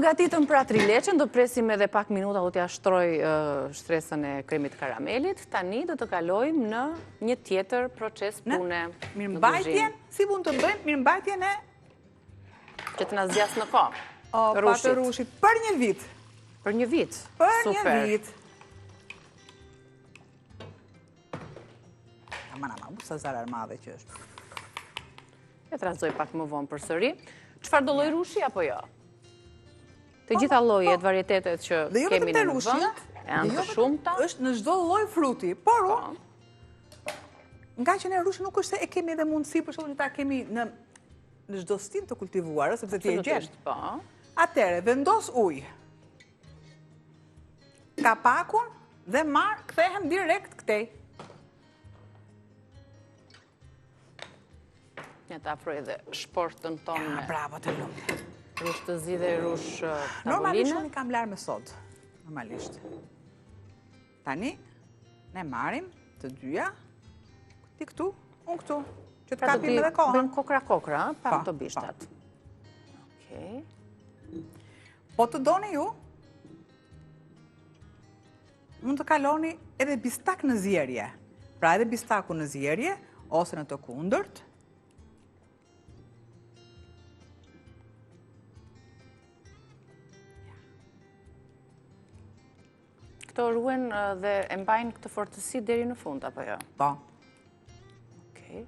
përgatitëm pra trileqen, do presim edhe pak minuta do t'ja shtroj shtresën e kremit karamelit. Tani do të kalojmë në një tjetër proces pune. Mirëmbajtjen, si mund të bëjmë mirëmbajtjen e... Që të na zgjas në kohë. Patë rushit, për një vit. Për një vit? Për një vit. Amana, sa zarar madhe që është. E të razoj pak më vonë për sëri. Çfarë do lloj rushi apo jo? Të gjitha llojet, varietetet që kemi në vend, janë të shumta. Është në çdo lloj fruti, por nga që ne rushi nuk është se e kemi edhe mundësi për shkak që ta kemi në çdo stin të kultivuar, sepse ti e gjesh. Po. Atëre, vendos ujë. Kapakun dhe kthehem direkt këtej. Ja të afroj edhe shportën tonë me... Bravo të lumë. Rush të zi dhe rush tavolina. Normalisht unë i kam larë me sodë. Normalisht. Tani, ne marim të dyja, ti këtu, unë këtu, që të kapim edhe kohën. Bën kokra, pa të bishtat. Okej. Po të doni ju, mund të kaloni edhe bistak në zjerje. Pra edhe bistaku në zjerje, ose në të kundërt. Këto ruen dhe e mbajnë këtë fortësi deri në fund, apo jo? Po. Okej.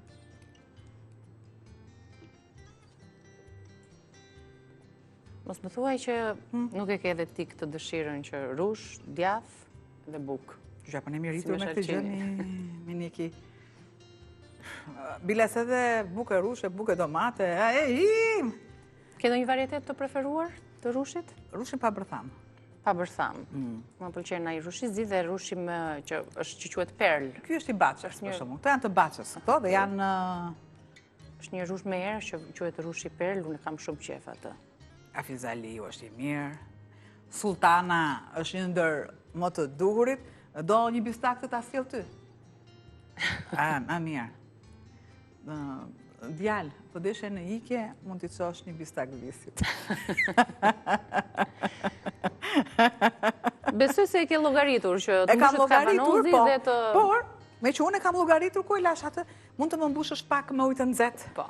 Mos më thuaj që nuk e ke edhe ti këtë dëshirën që rush, djath dhe buk. Gjë, po ne mi rritur me këtë gjë, Miniki. Biles edhe buk e rush, buk e domate, Ke do një varietet të preferuar të rushit? Rushin pa bërtham. Pa bërtham. Më pëlqen ai rushi zi dhe rushi që është që quhet perl. Ky është i baçës, për shembull. Këto janë të baçës, këto dhe janë... Është një rush me erë që quhet rushi perl, unë kam shumë qef atë. Afizaliu është i mirë. Sultana është një ndër më të duhurit. Do një bistak të ta sjell ty? Ma mirë. Djalë, po deshe në ikje, mund t'i çosh një bistak visit. Besoj se e ke llogaritur që të mbushët kavanozi dhe të... Por, me që unë e kam llogaritur, ku i lash atë, mund të më mbushësh pak me ujë të nxehtë. Po.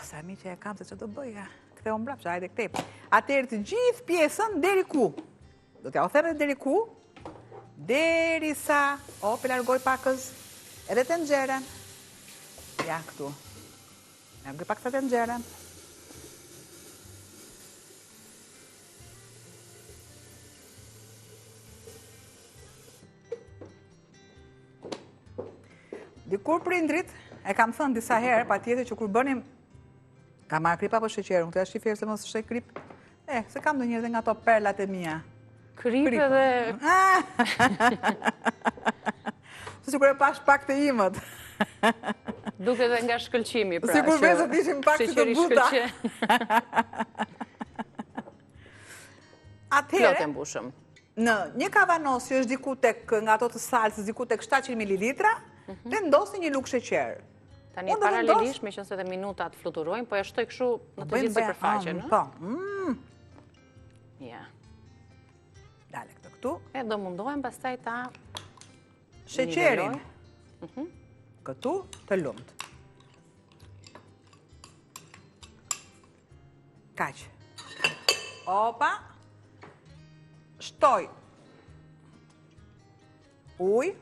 Sa mi që e kam se që të bëja. Ktheu mbrapsht, hajde këtej. Atëherë të gjithë pjesën deri ku? Do t'ja u them deri ku? Derisa, pe largoj pakës edhe tenxherën. Ja këtu. Largoj pak sa tenxherën. Dikur prindrit, e kam thënë disa herë, pa tjetër që kur bënim, ka marrë krip apo sheqer, unë të ashtë shiferë se mos shek krip, se kam do njërë dhe nga to perlat e mija. Krip edhe... Se sikur e pash pak të imët. Duke dhe nga shkëlqimi, pra. Sikur vezët ishim pak që të buta. Plot e mbushëm. Në një kavanos që është diku tek nga ato të salsës, diku tek 700 ml, vendosni një lugë sheqer. Tani paralelisht, me qënëse dhe minutat fluturojnë, po e shtoj këshu në të gjithë sipërfaqe, në? Po. Ja. Dale këtë këtu. E do mundohem pastaj ta... Sheqerin. Këtu të lumt. Kaq. Opa. Shtoj. Uj.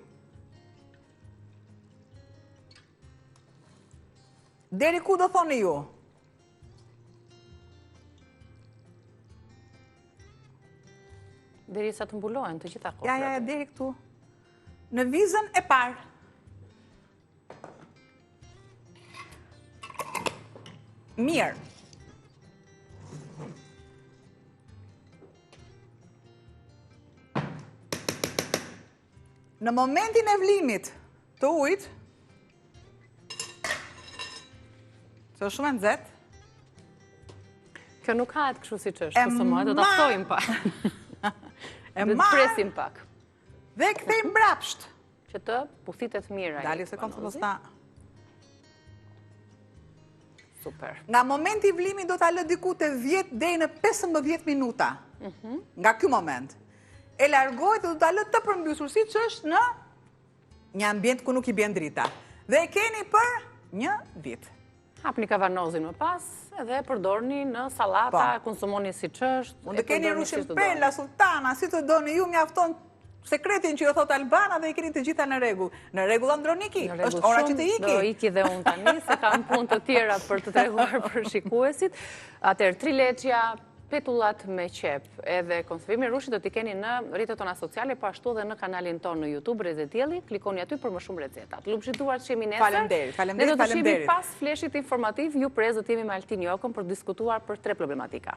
Deri ku do thoni ju? Deri sa të mbulohen të gjitha kokrat. Ja, deri këtu. Në vizën e parë. Mirë. Në momentin e vlimit të ujit, se është shumë e nxehtë. Kjo nuk hahet kështu siç është, po më do ta ftojmë pak. E të presim pak. Dhe kthejmë mbrapsht. Që të puthitet mirë ai. Dali se kam të posta. Super. Nga momenti i vlimit do ta lë diku te 10 deri në 15 minuta. Nga ky moment. E largohet dhe do ta lë të përmbysur siç është në një ambient ku nuk i bën drita. Dhe e keni për një vit. Hapni kavanozin më pas, edhe përdorni në sallata, konsumoni siç është. Mund të keni rushin perla, sultana, si të doni ju, mjafton sekretin që jo thot Albana dhe i keni të gjitha në rregull. Në rregull Androniki, është ora që të iki. Do iki dhe unë tani, se kam punë të tjera për të treguar për shikuesit. Atëherë, trileçja, petullat me qep, edhe konsumimi rushit do t'i keni në rrjetet tona sociale, po ashtu edhe në kanalin tonë në YouTube, Reze Dielli, klikoni aty për më shumë recetat. Lupshituar që jemi nesër. Faleminderit. Ne do të shihemi pas fleshit informativ, ju prezë do të jemi me Altin Jokën për diskutuar për 3 problematika.